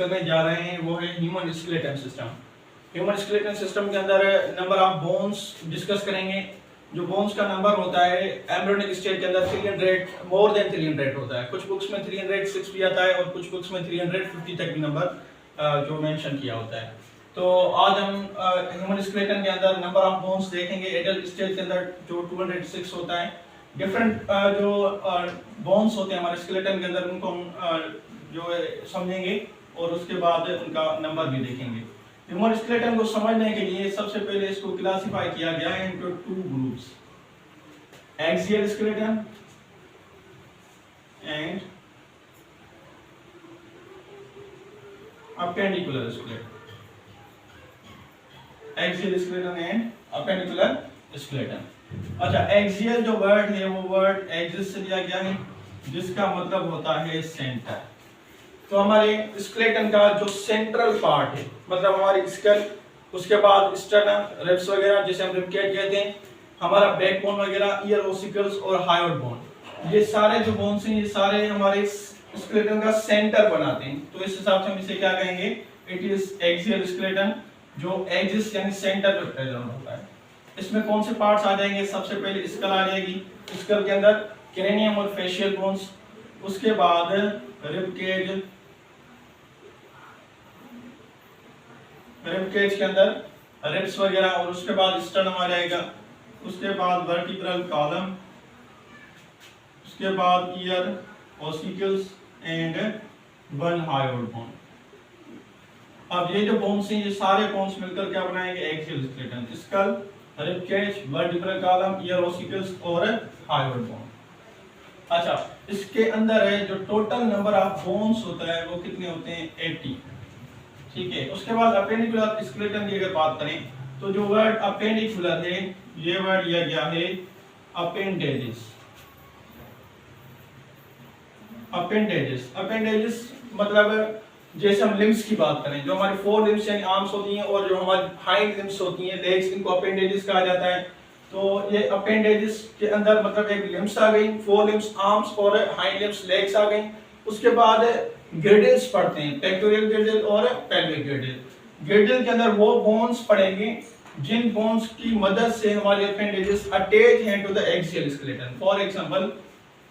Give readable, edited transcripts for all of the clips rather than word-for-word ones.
करने जा रहे हैं वो है human skeleton system. Human skeleton system के अंदर नंबर ऑफ बोन्स डिस्कस करेंगे। जो बोन्स का नंबर होता है एम्ब्रियोनिक स्टेज के अंदर 300 मोर देन 300 होता है। कुछ बुक्स में 306 भी आता है और कुछ बुक्स में 350 तक भी नंबर जो मेंशन किया होता है। तो आज हम ह्यूमन स्केलेटन के अंदर नंबर ऑफ बोन्स देखेंगे। एडल्ट स्टेज के अंदर जो 206 होता है। डिफरेंट जो बोन्स होते हैं हमारे स्केलेटन के अंदर उनको हम जो है समझेंगे और उसके बाद उनका नंबर भी देखेंगे। ह्यूमन स्केलेटन को समझने के लिए सबसे पहले इसको क्लासिफाई किया गया है into two groups, axial skeleton and appendicular skeleton. Axial skeleton and appendicular skeleton. अच्छा, एक्सियल जो वर्ड है वो वर्ड एक्सिस से लिया गया है जिसका मतलब होता है सेंटर। तो हमारे स्केलेटन का जो सेंट्रल पार्ट है मतलब हमारी स्कल, उसके बाद स्टर्नम, रिब्स वगैरह जिसे हम रिबकेज कहते हैं, हमारा बैकबोन वगैरह, ईयर ओसिकल्स और हायोइड बोन, ये सारे जो बोन्स हैं ये सारे हमारे स्केलेटन का सेंटर बनाते हैं। तो इस हिसाब से हम इसे क्या कहेंगे, इट इज एक्सियल स्केलेटन जो एक्सिस यानी सेंटर पे प्रेजेंट होता है। इसमें कौन से पार्ट्स आ जाएंगे, सबसे पहले स्कल आ जाएगी। स्कल के अंदर क्रेनियम और फेशियल बोन्स, उसके बाद रिबकेज, रिबकेज के अंदर रिब्स वगैरह और उसके बाद स्टर्नम आ जाएगा, उसके बाद वर्टिब्रल कॉलम, उसके बाद year ossicles and one hyoid bone. अब ये जो बोन्स हैं ये सारे बोन्स मिलकर क्या बनाएंगे, axial skeleton. Skull, rib cage, vertebral column, ear ossicles और हायोइड बोन। अच्छा, इसके अंदर है जो टोटल नंबर ऑफ बोन्स होता है वो कितने होते हैं, 80। ठीक है। उसके बाद अपेंडिकुलर स्केलेटन की अगर बात करें तो जो वर्ड अपेंडिकुलर है ये वर्ड लिया गया है अपेंडेजेस। अपेंडेजेस, अपेंडेजेस मतलब जैसे हम लिम्स की बात करें, जो हमारी फोर लिम्स यानी आर्म्स होती हैं और जो हमारी हाइंड लिम्स होती हैं, लेग्स, इनको अपेंडेजेस कहा जाता है। तो ये अपेंडेजेस के अंदर मतलब एक लिम्स आ गई, फोर लिम्स आर्म्स और हाइंड लिम्स लेग्स आ गई। उसके बाद गिर्डल्स पढ़ते हैं, पेक्टोरियल गिर्डल और पेल्विक गिर्डल। गिर्डल के अंदर वो बोन्स पड़ेंगे जिन बोन्स की मदद से हमारे अपेंडेजेस अटैच हैं to the axial skeleton. For example,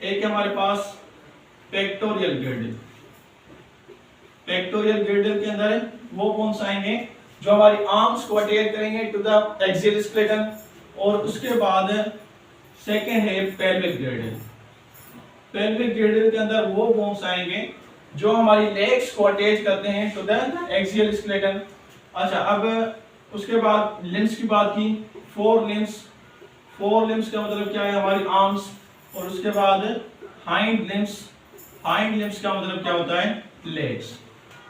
एक है हमारे पास पेक्टोरियल गिर्डल। पेक्टोरियल गिर्डल के अंदर वो बोन्स आएंगे जो हमारी आर्म्स को अटैच करेंगे टू द एक्सियल स्केलेटन। और उसके बाद सेकंड है पेल्विक गिर्डल। पेल्विक गिर्डल के अंदर वो बोन्स आएंगे जो हमारी लेग्स को अटैच करते हैं टू द एक्सियल स्केलेटन। अच्छा, अब उसके बाद लिम्स की बात की, फोर लिम्स। फोर लिम्स का मतलब क्या है, हमारी आर्म्स। और उसके बाद हाइंड लिम्स, हाइंड लिम्स का मतलब क्या होता है, लेग्स।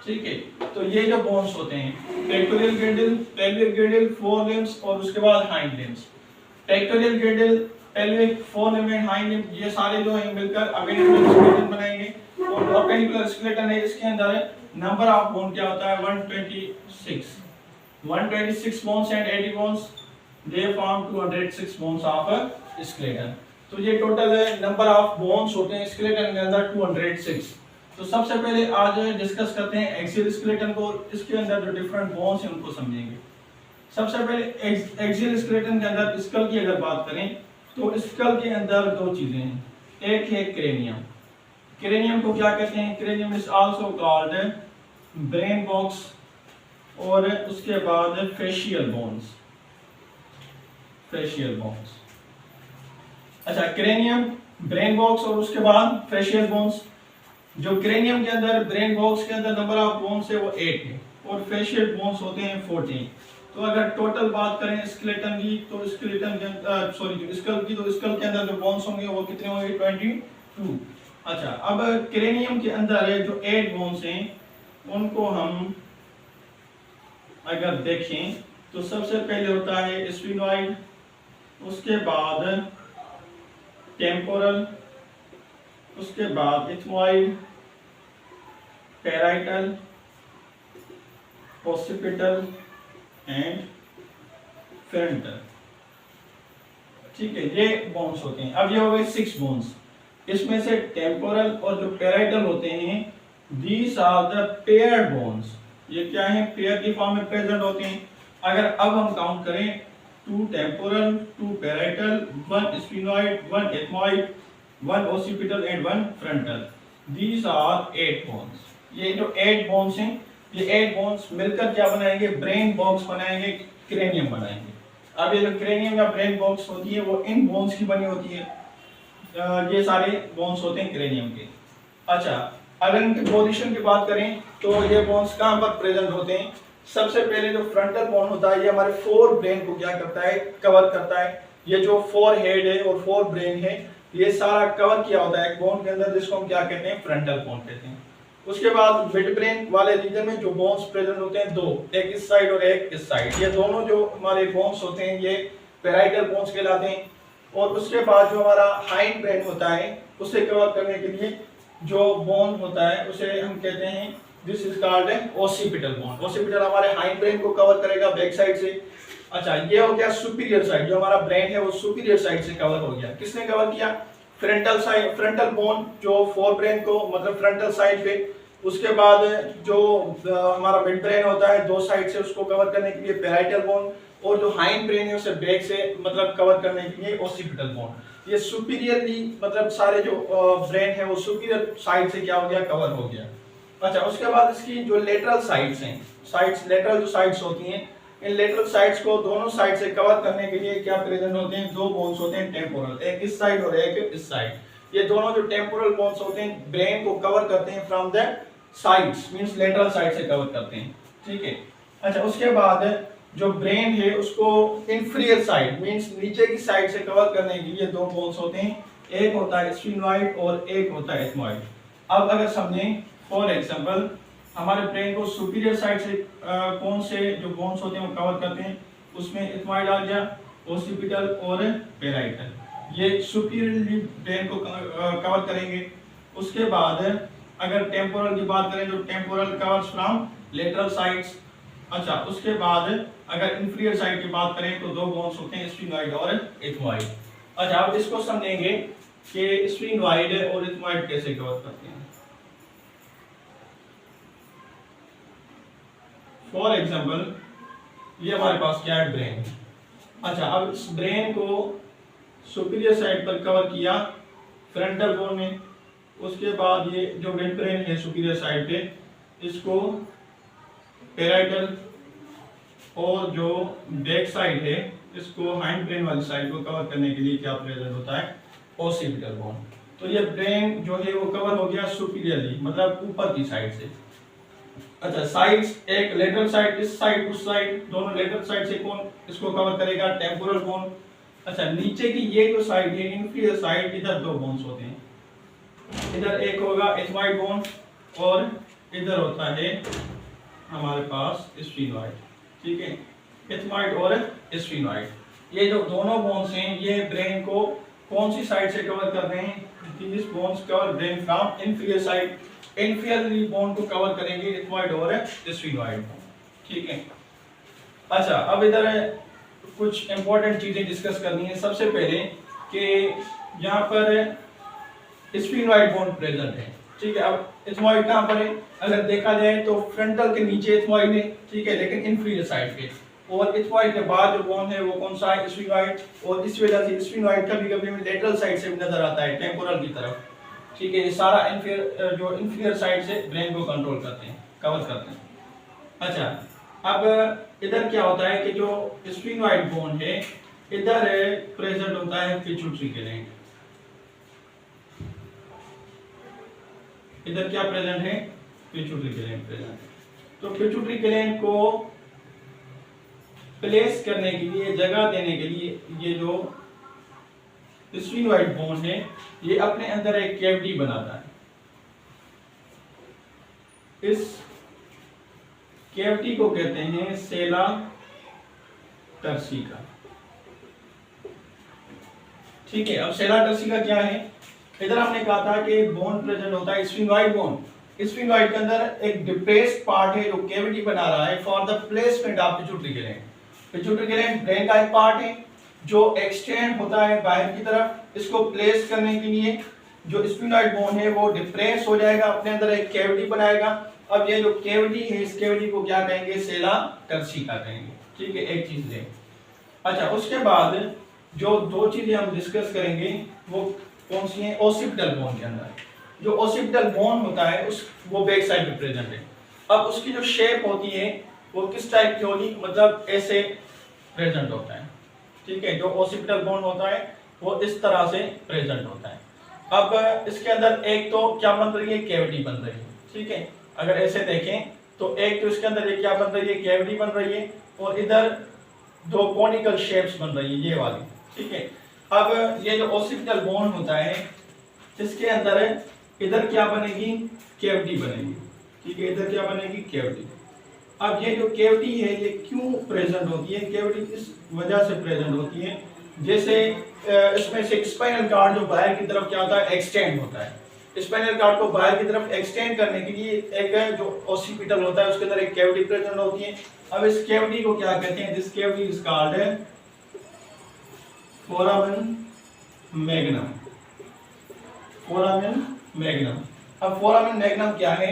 ठीक है। तो ये जो बोन्स होते हैं पेक्टोरियल गिर्डल, पेल्विक गिर्डल, फोर लिम्स और उसके बाद hind limbs. Pectoral गिर्डल, pelvic, four limb and hind limb, ये सारे जो हैं मिलकर अपेंडिकुलर स्केलेटन बनाएंगे। और अपेंडिकुलर स्केलेटन है, इसके अंदर नंबर ऑफ बोन क्या होता है, 126। 126 bones and 80 bones, they form 206 bones of skeleton. तो ये टोटल नंबर ऑफ बोन्स होते हैं स्केलेटन के अंदर 206। तो सबसे पहले आज डिस्कस करते हैं एक्सियल स्केलेटन को। इसके अंदर जो डिफरेंट बोन्स हैं उनको समझेंगे। सबसे पहले एक्सियल स्केलेटन के अंदर स्कल की अगर बात करें तो स्कल के अंदर दो चीजें हैं। एक है क्रेनियम। क्रेनियम को क्या कहते हैं, cranium is also called brain box. और उसके बाद फेशियल बोन्स, फेशियल बोन्स। अच्छा, क्रेनियम, ब्रेन बॉक्स और उसके बाद फेशियल बोन्स। जो क्रेनियम के अंदर, ब्रेन बॉक्स के अंदर नंबर ऑफ बोन्स है वो 8 है और फेशियल बोन्स होते हैं 14। तो अगर टोटल बात करें स्केलेटन की तो स्केलेटन के अंदर स्कल की, तो स्कल के अंदर जो बोन्स होंगे वो कितने होंगे, 22। अच्छा, अब क्रेनियम के अंदर जो 8 बोन्स हैं उनको हम अगर देखें तो सबसे पहले होता है स्फिनोइड, उसके बाद टेम्पोरल, उसके बाद ethmoid, parietal, occipital and frontal. ठीक है, ये बोन्स होते हैं। अब ये हो गए 6 बोन्स। इसमें से टेम्पोरल और जो पैराइटल होते हैं these are the paired bones, ये क्या है, पेयर की फॉर्म में प्रेजेंट होते हैं। अगर अब हम काउंट करें, 2 temporal, 2 parietal, 1 sphenoid, 1 ethmoid, 1 occipital and 1 frontal, these are 8 bones. ये जो 8 बोन्स हैं, ये 8 बोन्स मिलकर क्या बनाएंगे, ब्रेन बॉक्स बनाएंगे, क्रेनियम बनाएंगे। अब ये जो क्रेनियम या ब्रेन बॉक्स होती है वो इन बोन्स की बनी होती है, ये सारे बोन्स होते हैं क्रेनियम के। अच्छा, अगर इनकी पोजीशन की बात करें तो ये बोन्स कहाँ पर प्रेजेंट होते हैं, सबसे पहले जो फ्रंटल बोन होता है ये हमारे 4 ब्रेन को क्या करता है, कवर करता है। ये जो 4 हेड है और 4 ब्रेन है, ये सारा कवर किया होता है एक बोन के अंदर, जिसको हम क्या कहते हैं, फ्रंटल बोन कहते हैं। उसके बाद मिड ब्रेन वाले रीजन में जो बोन्स प्रेजेंट होते हैं 2, एक इस साइड और एक इस साइड, ये दोनों जो हमारे बोन्स होते हैं ये पैराइटल बोन्स कहलाते हैं। और उसके बाद जो हमारा हाइंड ब्रेन होता है उसे कवर करने के लिए जो बोन होता है उसे हम कहते हैं, this is called occipital bone. Occipital हमारे हाइंड ब्रेन को कवर करेगा बैक साइड से। अच्छा, ये हो गया सुपीरियर साइड, जो हमारा ब्रेन है वो सुपीरियर साइड से कवर हो गया। किसने कवर किया, फ्रंटल साइड, फ्रंटल बोन जो 4 ब्रेन को मतलब फ्रंटल साइड पे। उसके बाद जो हमारा मिड ब्रेन होता है 2 साइड से, उसको कवर करने के लिए पैराइटल बोन, और जो हाइंड ब्रेन है उसे बैक से मतलब कवर करने के लिए ओसिपिटल बोन। ये सुपीरियरली मतलब सारे जो ब्रेन है वो सुपीरियर साइड से क्या हो गया, कवर हो गया। अच्छा, उसके बाद इसकी जो लेटरल साइड्स हैं, साइड्स, लेटरल जो साइड्स होती हैं, इन लेटरल साइड्स को दोनों साइड से कवर करने के लिए क्या प्रेजेंट होते हैं, 2 बोन्स होते हैं टेम्पोरल, एक इस साइड और एक इस साइड। ये दोनों जो टेम्पोरल बोन्स होते हैं ब्रेन को कवर करते हैं from the sides, means lateral side से कवर करते हैं, ठीक है। अच्छा, उसके बाद जो ब्रेन है उसको इंफीरियर साइड मींस नीचे की साइड से कवर करने के लिए 2 बोन्स होते हैं, एक होता है स्फिनोइड और एक होता है एथमॉइड। अब अगर समझें, फॉर एग्जांपल हमारे ब्रेन को सुपीरियर साइड से कौन से जो बोन्स होते हैं वो कवर करते हैं, उसमें एथमॉइड आ गया, ओसिपिटल और पैराइटल, ये सुपीरियर ब्रेन को कवर करेंगे। उसके बाद अगर टेम्पोरल की बात करें, जो temporal covers from lateral sides. अच्छा, उसके बाद अगर इंफीरियर साइड की बात करें तो 2 बोन्स होते हैं स्फिनोइड और एथमॉइड। अच्छा, अब इसको समझेंगे कि स्फिनोइड और एथमॉइड कैसे कवर करते हैं। फॉर एग्जाम्पल ये हमारे पास क्या है, ब्रेन। अच्छा, अब इस ब्रेन को सुपीरियर साइड पर कवर किया फ्रंटल बोन में। उसके बाद ये जो मिड ब्रेन है सुपीरियर साइड पे, इसको पैराइटल, और जो बैक साइड है इसको हाइंड ब्रेन वाली साइड को कवर करने के लिए क्या प्रेजेंट होता है, ओसिपिटल बोन। तो ये ब्रेन जो है वो कवर हो गया सुपीरियरली मतलब ऊपर की साइड से। अच्छा, साइड्स, एक लेटरल साइड इस साइड उस साइड, दोनों लेटरल साइड से कौन इसको कवर करेगा, टेम्पोरल बोन। अच्छा, नीचे की ये जो साइड है इंफीरियर साइड, इधर 2 बोन्स होते हैं, इधर एक होगा एथमॉइड बोन और इधर होता है हमारे पास स्फिनोइड, ठीक है, एथमॉइड और स्फिनोइड। ये जो दोनों बोन्स हैं ये ब्रेन को कौन सी साइड से कवर कर रहे हैं, this bones cover brain from inferior side, inferior bone को कवर करेंगे एथमॉइड और स्फिनोइड, ठीक है। अच्छा, अब इधर कुछ इंपॉर्टेंट चीजें डिस्कस करनी है। सबसे पहले कि यहाँ पर स्फिनोइड बोन प्रेजेंट है, ठीक है। अब एथमॉइड कहाँ पर है, अगर देखा जाए तो फ्रंटल के नीचे एथमॉइड है, ठीक है, लेकिन इंफीरियर साइड पे, और एथमॉइड के बाद जो बोन है वो कौन सा है, स्फिनोइड। और इस वजह से स्फिनोइड कभी कभी लेटरल साइड से भी नजर आता है, टेम्पोरल की तरफ, ठीक है। ये सारा इंफीरियर साइड से ब्रेन को कंट्रोल करते हैं, कवर करते हैं। अच्छा, अब इधर क्या होता है कि जो स्फिनोइड बोन है इधर प्रेजेंट होता है पिट्यूटरी ग्लैंड, इधर क्या प्रेजेंट है, पिट्यूटरी ग्लैंड प्रेजेंट है। तो पिट्यूटरी ग्लैंड को प्लेस करने के लिए, जगह देने के लिए, ये जो स्फिनोइड बोन है ये अपने अंदर एक कैविटी बनाता है। इस कैविटी को कहते हैं सेला टर्सिका, ठीक है। अब सेला टर्सिका क्या है, इधर हमने कहा था कि बोन प्रेजेंट होता है स्फिनोइड बोन। स्फिनोइड के अंदर एक डिप्रेस्ड पार्ट है जो कैविटी बना रहा है for the placement of pituitary gland. Pituitary gland brain का एक पार्ट है जो एक्सटेंड होता है बाहर की तरफ, इसको प्लेस करने के लिए जो स्फिनोइड बोन है वो डिप्रेस हो जाएगा, अपने अंदर एक कैविटी बनाएगा। अब ये जो कैविटी है इस कैविटी को क्या कहेंगे, सेला टर्सिका कहेंगे। ठीक है, एक चीज है। अच्छा, उसके बाद जो दो चीजें हम डिस्कस करेंगे वो कौन सी हैं, ओसिपिटल बोन के अंदर जो ओसिपिटल बोन होता है उस वो बैक साइड में प्रेजेंट है। अब उसकी जो शेप होती है वो किस टाइप की होगी, मतलब ऐसे प्रेजेंट होता है। ठीक है, जो ओसिपिटल बोन होता है वो इस तरह से प्रेजेंट होता है। अब इसके अंदर एक तो क्या बन रही है, कैविटी बन रही है। ठीक है, अगर ऐसे देखें तो एक तो इसके अंदर ये क्या बन रही है, कैविटी बन रही है, और इधर दो कॉनिकल शेप्स बन रही है, ये वाली। ठीक है, अब ये जो ओसिपिटल बोन होता है इसके अंदर इधर क्या बनेगी, कैविटी बनेगी। ठीक है, इधर क्या बनेगी, कैविटी। अब ये जो कैविटी है ये क्यों प्रेजेंट होती है, कैविटी इस वजह से प्रेजेंट होती है, जैसे इसमें से स्पाइनल कार्ड जो बाहर की तरफ क्या होता है, एक्सटेंड होता है। स्पाइनल कार्ड को बाहर की तरफ एक्सटेंड करने के लिए एक जो ओसिपिटल होता है उसके अंदर एक कैविटी प्रेजेंट होती है। अब इस कैविटी को क्या कहते हैं, this cavity is called foramen magnum. Foramen magnum. अब फोरामेन मैग्नम क्या है,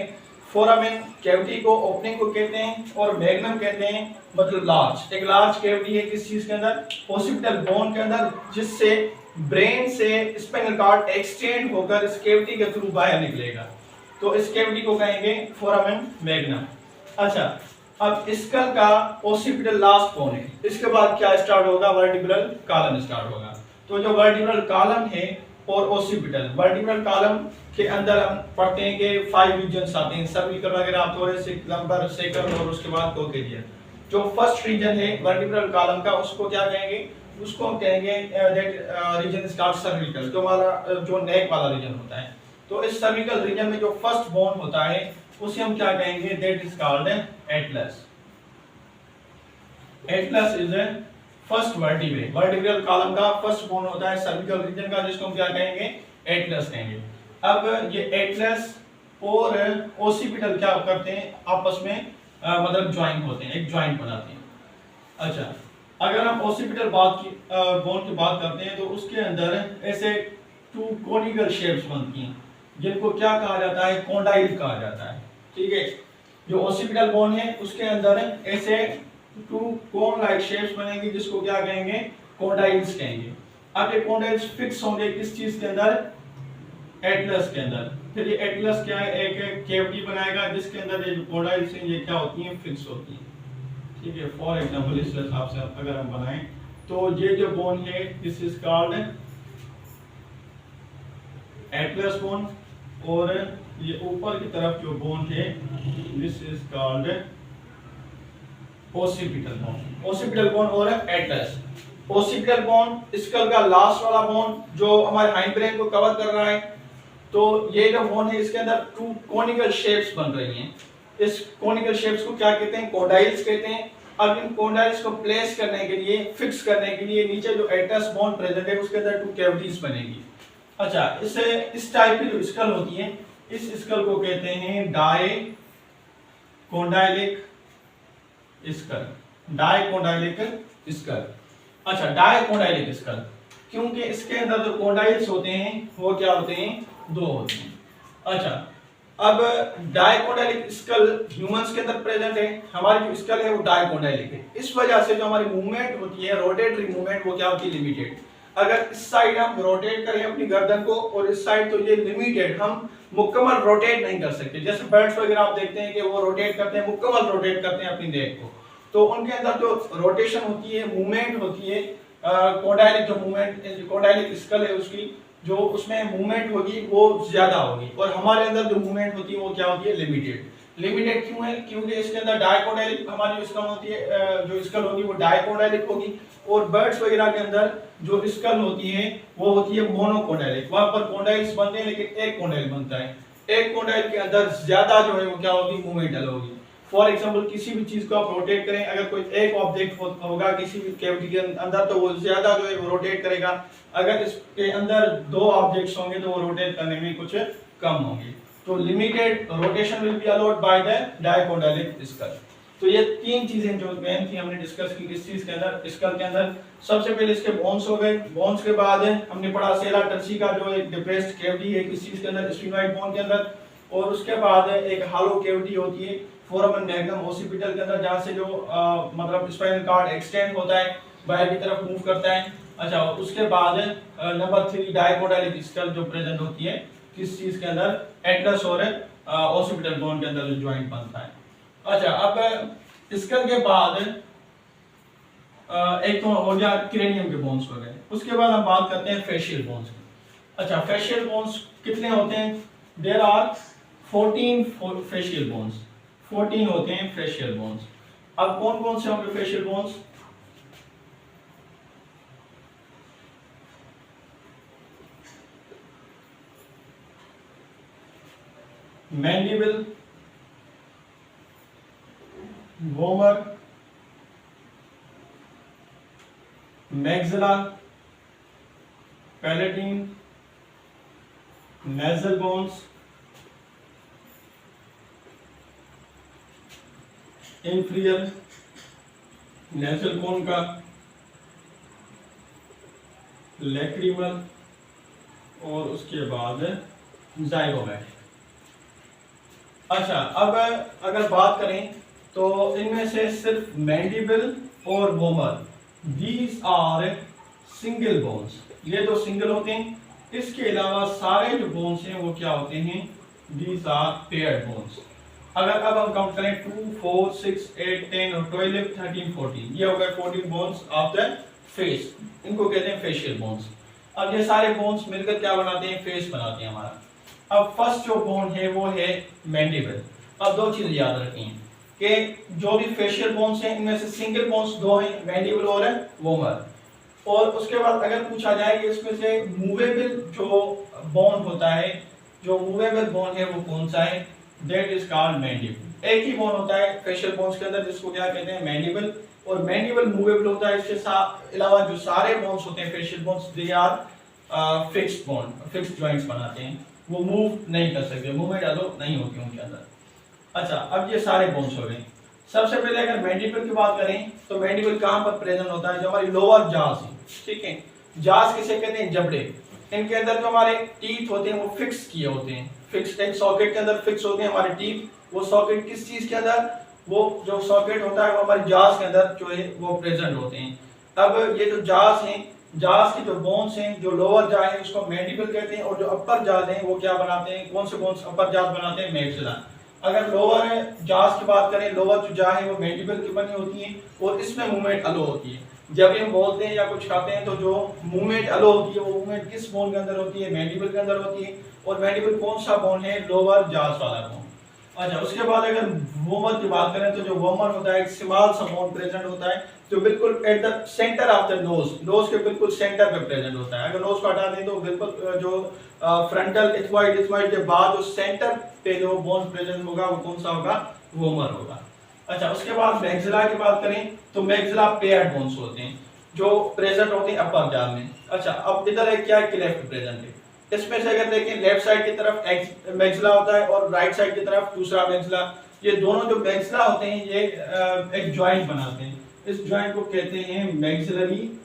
फोरामेन कैविटी को ओपनिंग को कहते हैं और मैग्नम कहते हैं मतलब लार्ज। एक लार्ज कैविटी है किस चीज के अंदर, ओसिपिटल बोन के अंदर, जिससे ब्रेन से स्पाइनल कॉर्ड एक्सटेंड होकर इस कैविटी के थ्रू बाहर निकलेगा, तो इस कैविटी को कहेंगे फोरामेन मैग्नम। अच्छा, अब स्कल का ओसिपिटल लास्ट बोन है, इसके बाद क्या स्टार्ट होगा, वर्टिब्रल कॉलम स्टार्ट होगा। तो जो वर्टिब्रल कॉलम है और ओसिपिटल, वर्टिब्रल कॉलम के अंदर हम पढ़ते हैं कि 5 रीजन्स आते हैं, सर्विकल वगैरह आप थोड़े से नंबर सेकंड और उसके बाद कोकेडियन। जो फर्स्ट रीजन है वर्टिब्रल कॉलम का उसको क्या कहेंगे, उसको हम कहेंगे that region is called cervical, जो हमारा जो नेक वाला रीजन होता है। तो इस सर्विकल रीजन में जो फर्स्ट बोन होता है उसे हम क्या कहेंगे, that is called Atlas. Atlas is first vertebrae, vertebral column का फर्स्ट बोन होता है सर्विकल रीजन का, जिसको हम क्या कहेंगे, एटलस कहेंगे। अब ये एटलस और ओसिपिटल क्या करते हैं, आपस में मतलब ज्वाइंट होते हैं, एक ज्वाइंट बनाते हैं। अच्छा, अगर हम ओसिपिटल बोन की बात करते हैं तो उसके अंदर ऐसे 2 कोनिकल शेप्स बनती हैं, जिनको क्या कहा जाता है, कॉन्डाइल कहा जाता है। ठीक है, जो ओसिपिटल बोन है उसके अंदर ऐसे 2 कोन लाइक शेप्स बनेंगी, जिसको क्या कहेंगे, कॉन्डाइल्स कहेंगे। अब ये कॉन्डाइल्स फिक्स होंगे किस चीज के अंदर, एटलस के अंदर। फिर ये एटलस क्या है, एक कैविटी बनाएगा जिसके अंदर ये कॉन्डाइल्स हैं ये क्या होती हैं, फिक्स होती हैं। ठीक है, फॉर एग्जांपल इस हिसाब से अगर हम बनाएं तो ये जो बोन है this is called Atlas bone, और ये ऊपर की तरफ जो बोन है this is called occipital bone. Occipital bone और एटलस। ओसिपिटल बोन स्कल का लास्ट वाला बोन जो हमारे हाइंड ब्रेन को कवर कर रहा है, तो ये जो बोन है इसके अंदर 2 कोनिकल शेप्स बन रही हैं। इस कोनिकल शेप्स को क्या कहते हैं, कॉन्डाइल्स कहते हैं। अब इन कॉन्डाइल्स को प्लेस करने के लिए, फिक्स करने के लिए नीचे जो एटलस बोन प्रेजेंट है उसके अंदर 2 कैविटीज बनेगी। अच्छा, इस टाइप की जो स्कल होती है इस स्कल को कहते हैं डायकोंडाइलिक स्कल। डायकोंडाइलिक स्कल। अच्छा, डायकोंडाइलिक स्कल क्योंकि इसके अंदर जो कॉन्डाइल्स होते हैं वो क्या होते हैं, 2 होते हैं। अच्छा, अब डायकोंडाइलिक स्कल ह्यूमंस के अंदर प्रेजेंट है, हमारी जो स्कल है वो डायकोंडाइलिक है। इस वजह से जो हमारी मूवमेंट होती है, रोटेटरी मूवमेंट, वो क्या होती है, लिमिटेड। अगर इस साइड हम रोटेट करें अपनी गर्दन को और इस साइड, तो ये लिमिटेड, हम मुकम्मल रोटेट नहीं कर सकते। जैसे बर्ड्स वगैरह आप देखते हैं कि वो रोटेट करते हैं, मुकम्मल रोटेट करते हैं अपनी नेक को, तो उनके अंदर जो रोटेशन होती है, मूवमेंट होती है, कॉन्डाइलिक जो मूवमेंट, कॉन्डाइलिक स्कल है उसकी जो उसमें मूवमेंट होगी वो ज्यादा होगी, और हमारे अंदर जो मूवमेंट होती है वो क्या होती है, लिमिटेड। लिमिटेड क्यों है, क्योंकि इसके अंदर डायकोंडाइलिक हमारी स्कल होती है, जो स्कल होगी वो डायकोंडाइलिक होगी, और बर्ड्स वगैरह के अंदर जो स्कल होती है वो होती है मोनोकोंडाइलिक। वहां पर कॉन्डाइल्स बनते हैं लेकिन एक कॉन्डाइल बनता है। एक कॉन्डाइल के अंदर ज्यादा जो है वो क्या होगी, मूवमेंट होगी। फॉर एग्जांपल किसी भी चीज को आप रोटेट करें, अगर कोई एक ऑब्जेक्ट होगा किसी भी कैविटी के अंदर तो वो ज्यादा जो है वो रोटेट करेगा, अगर इसके अंदर 2 ऑब्जेक्ट्स होंगे तो वो रोटेट करने में कुछ कम होंगे। तो limited rotation will be allowed by the dicondylic skull. तो ये तीन चीजें जो मेन थी हमने डिस्कस की इस चीज के अंदर, स्कल के अंदर। सबसे पहले इसके बोन्स हो गए, बोन्स के बाद हमने पढ़ा सेला टर्सी का जो एक डिप्रेस्ड कैविटी है किस चीज के अंदर, स्फिनोइड बोन के अंदर, और उसके बाद एक हालो कैविटी होती है फोरामन मैग्नम ओसिपिटल के अंदर, जहां से जो मतलब स्पाइनल कॉर्ड एक्सटेंड होता है, बाहर की तरफ मूव करता है। अच्छा, उसके बाद नंबर 3 डायगोनल स्कल जो प्रेजेंट होती है किस चीज के अंदर, एटलस और ओसिपिटल बोन के अंदर जो जॉइंट बनता है। अच्छा, अब स्कल के बाद एक तो हो गया क्रेनियम के बोन्स हो गए, उसके बाद हम बात करते हैं फेशियल बोन्स की। अच्छा, फेशियल बोन्स कितने होते हैं? देयर आर 14 फेशियल बोन्स, 14 होते हैं फेशियल बोन्स। अब कौन कौन से होंगे facial bones? Mandible, vomer, maxilla, palatine, nasal bones, inferior nasal bone का, लैक्रिमल, और उसके बाद जाइगोमैटिक। अच्छा, अब अगर बात करें तो इनमें से सिर्फ मैंडिबल और vomer, these are single bones, ये तो सिंगल होते हैं। इसके अलावा सारे जो बोन्स हैं वो क्या होते हैं? These are paired bones. अगर अब हम काउंट करें 2, 4, 6, 8, 10 और 12, 13, 14, ये हो गए 14 बोन्स ऑफ द फेस, इनको कहते हैं फेशियल बोन्स। अब ये सारे बोन्स मिलकर क्या बनाते हैं? फेस बनाते हैं हमारा। अब फर्स्ट जो बोन है वो है मैंडिबल। अब दो चीजें याद रखनी कि जो भी फेशियल बोन्स हैं इनमें से सिंगल बोन्स दो हैं, मैंडिबल और वोमर। और उसके बाद अगर पूछा जाए कि इसमें से मूवेबल जो बोन होता है, जो मूवेबल बोन है वो कौन सा है? That is called mandible. एक ही बोन होता है फेशियल बोन्स के अंदर जिसको क्या कहते हैं? मैंडिबल। और मैंडिबल मूवेबल होता है। इसके अलावा जो सारे बोन्स होते हैं facial bones, they are fixed bone, fixed joints बनाते हैं, वो मूव नहीं कर सकते, मूवमेंट अलो नहीं होती उनके अंदर। अच्छा, अब ये सारे बोन्स हो गए। सबसे पहले अगर मैंडिबल की बात करें तो मैंडिबल कहां पर प्रेजेंट होता है? जो हमारी लोअर जॉस है, ठीक है। जॉस किसे कहते हैं? जबड़े। इनके अंदर जो हमारे टीथ होते हैं वो फिक्स किए होते हैं, फिक्स एक सॉकेट के अंदर फिक्स होते हैं हमारे टीथ। वो सॉकेट किस चीज के अंदर? वो जो सॉकेट होता है वो हमारी जॉस के अंदर जो है वो प्रेजेंट होते हैं। अब ये जो जॉस हैं, जॉस के जो बोन्स हैं, जो लोअर जॉ है उसको मैंडिबल कहते हैं, और जो अपर जॉ हैं वो क्या बनाते हैं? कौन से बोन्स अपर जॉ बनाते हैं? मैक्सिला। अगर लोअर जॉस की बात करें, लोअर जो जॉ है वो मैंडिबल की बनी होती है और इसमें मूवमेंट अलो होती है। जब हम बोलते हैं या कुछ खाते हैं तो जो मूवमेंट अलो होती है वो मूवमेंट किस बोन के अंदर होती है? मैंडिबल के अंदर होती है। और मैंडिबल कौन सा बोन है? लोअर जॉस वाला बोन। अच्छा, उसके बाद अगर वोमर की बात करें तो जो वोमर होता है एक स्मॉल सा बोन प्रेजेंट होता है जो बिल्कुल at the centre of the nose, nose के बिल्कुल सेंटर पे प्रेजेंट होता है। अगर नोज को हटा दें तो बिल्कुल जो फ्रंटल इथमॉइड के बाद जो सेंटर पे जो बोन प्रेजेंट होगा वो कौन सा होगा? वोमर होगा। अच्छा, उसके बाद मैक्सिला की बात करें तो मैक्सिला पेयर्ड बोन्स होते हैं जो प्रेजेंट होते हैं अपर जॉ में। अच्छा, अब इधर एक क्या है? क्लेफ्ट प्रेजेंट है। इसमें से अगर देखें लेफ्ट साइड की तरफ मैक्सिला होता है और राइट साइड की तरफ दूसरा मैक्सिला। ये दोनों जो मैक्सिला होते हैं ये एक जॉइंट बनाते हैं। इस जॉइंट को कहते हैं मैक्सिलरी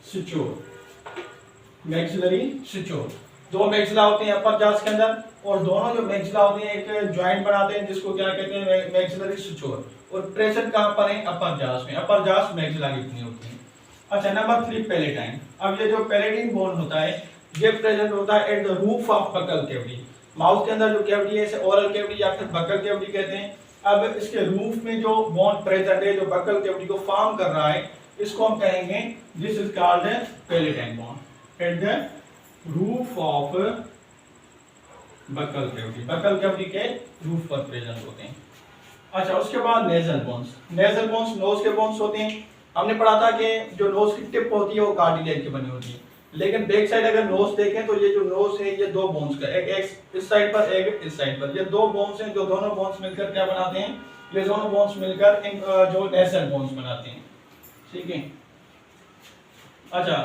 सुचोर। मैक्सिलरी सुचोर। दो मैक्सिला होते हैं अपर जॉ के अंदर और दोनों जो मैक्सिला होते हैं एक जॉइंट बनाते हैं जिसको क्या कहते हैं? मैक्सिलरी सुचोर। और प्रेजेंट कहां पर है? अपर जॉ में। अपर जॉ मैक्सिला कितनी होती है? अच्छा, नंबर 3 पैलेटाइन। अब ये जो पैलेटिन बोन होता है ये प्रेजेंट होता है eight the roof of buccal cavity. Mouth के अंदर जो कैविटी है इसे ओरल कैविटी या फिर बकल कैविटी कहते हैं। अब इसके रूफ में जो बोन प्रेजेंट है जो बकल कैविटी को फॉर्म कर रहा है इसको हम कहेंगे this is called palatine bone at the roof of buccal cavity. Buccal cavity के रूफ पर प्रेजेंट होते हैं। अच्छा, उसके बाद nasal bones. Nasal bones nose के बोन्स होते हैं। हमने पढ़ा था कि जो नोज की टिप होती है वो कार्टिलेज की बनी होती है, लेकिन बैक साइड अगर नोज देखें तो ये जो नोज है ये दो बोन्स का, एक इस साइड पर एक इस साइड पर, ये दो बोन्स हैं जो दोनों बोन्स मिलकर क्या बनाते हैं? ये दोनों बोन्स मिलकर इन जो नेजल बोन्स बनाते हैं, ठीक है। अच्छा,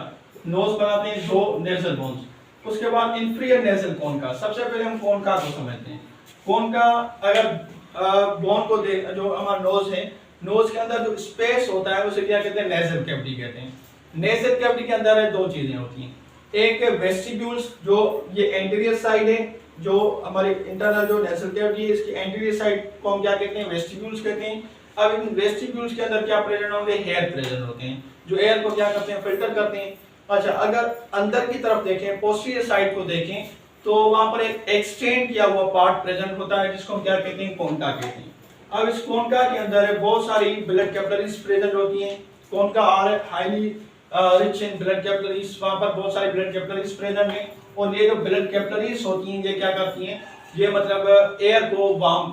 नोज बनाते हैं दो नेजल बोन्स। उसके बाद इंफीरियर नेजल कोन का। सबसे पहले हम कोन का को समझते हैं। कोन का अगर बोन को दे, जो हमारा नोज है, नोज के अंदर जो स्पेस होता है उसे क्या कहते हैं, नेजल कैविटी कहते हैं। नेजल कैविटी के अंदर दो चीजें होती हैं, एक वेस्टिब्यूल्स, जो ये एंटीरियर साइड है, जो हमारी इंटरनल जो नेजल कैविटी है इसकी एंटीरियर साइड को हम क्या कहते हैं, वेस्टिब्यूल्स कहते हैं। अब इन वेस्टिब्यूल्स के अंदर क्या प्रेजेंट होंगे, हेयर प्रेजेंट होते हैं, जो एयर को क्या करते हैं, फिल्टर करते हैं। अच्छा, अगर अंदर की तरफ देखें, पोस्टीरियर साइड को देखें, तो वहां पर एक एक्सटेंड किया हुआ पार्ट प्रेजेंट होता है जिसको हम क्या कहते हैं, कोनका कहते हैं। अब इस कोनका के अंदर बहुत सारी ब्लड कैपिलरीज प्रेजेंट होती हैं। Conchae are highly rich in blood capillaries, वहां पर बहुत सारी ब्लड कैपिलरीज प्रेजेंट हैं। और ये जो ब्लड कैपिलरीज होती हैं ये क्या करती हैं, ये मतलब एयर को वार्म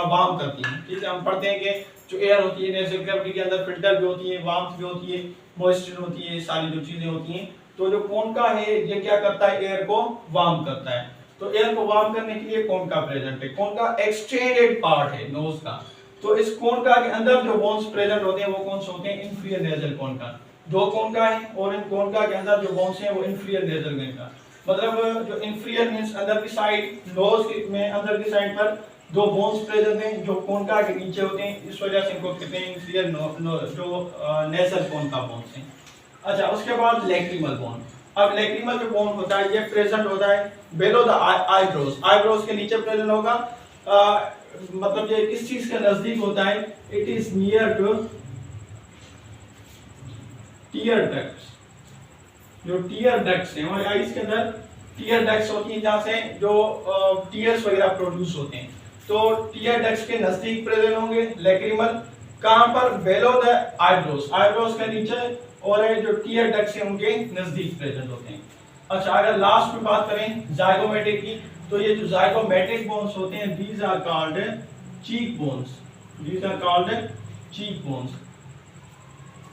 वार्म करती हैं। ठीक है, हम पढ़ते हैं कि जो एयर होती है नेजल कैविटी के अंदर फिल्टर भी होती है, वार्मथ भी होती है, मॉइस्चर होती है, सारी जो चीजें होती हैं। तो जो कोनका है ये क्या करता है, एयर को वार्म करता है। तो एयर को वार्म करने के लिए कोनका प्रेजेंट है। कोनका एक्सटेंडेड पार्ट है नोज का। तो इस कोनका के अंदर जो बोन्स प्रेजेंट होते हैं वो कौन से होते हैं, इंफीरियर नेजल कोनका। दो कोनका है और इन कोनका के अंदर जो बोन्स हैं वो इंफीरियर नेजल कोनका, मतलब जो इंफीरियर मींस अंदर की साइड, नोज में अंदर की साइड पर दो बोन्स प्रेजेंट हैं जो कोनका के नीचे होते हैं, इस वजह से इनको कहते हैं इंफीरियर जो नेजल कोनका बोन्स हैं। अच्छा, उसके बाद लैक्रिमल बोन। अब लैक्रिमल जो बोन होता है ये प्रेजेंट होता है बिलो द आईब्रोज, आईब्रोज के नीचे प्रेजेंट होगा। मतलब ये किस चीज के नजदीक होता है, it is near to tear ducts. जो टीयर डक्ट्स हैं हमारे आईज के अंदर टीयर डक्ट्स होती हैं जहां से जो टीयर्स वगैरह प्रोड्यूस होते हैं, तो टीयर डक्ट्स के नजदीक प्रेजेंट होंगे लैक्रिमल। कहां पर, बेलो द आईब्रोज, आईब्रोज के नीचे, और जो टीयर डक्ट्स हैं उनके नजदीक प्रेजेंट होते हैं। अच्छा, अगर लास्ट में बात करें जाइगोमेटिक की, तो ये जो जाइगोमेटिक बोन्स होते हैं these are called cheek bones, these are called cheek bones,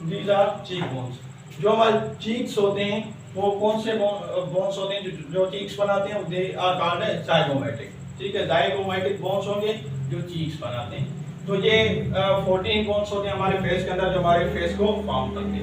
these are cheek bones. जो हमारे चीक्स होते हैं वो कौन से बोन्स होते हैं जो चीक्स बनाते हैं, दे आर कॉल्ड जाइगोमेटिक। ठीक है, जाइगोमेटिक बोन्स होंगे जो चीक्स बनाते हैं। तो ये 14 बोन्स होते हैं हमारे फेस के अंदर जो हमारे फेस को फॉर्म करते हैं।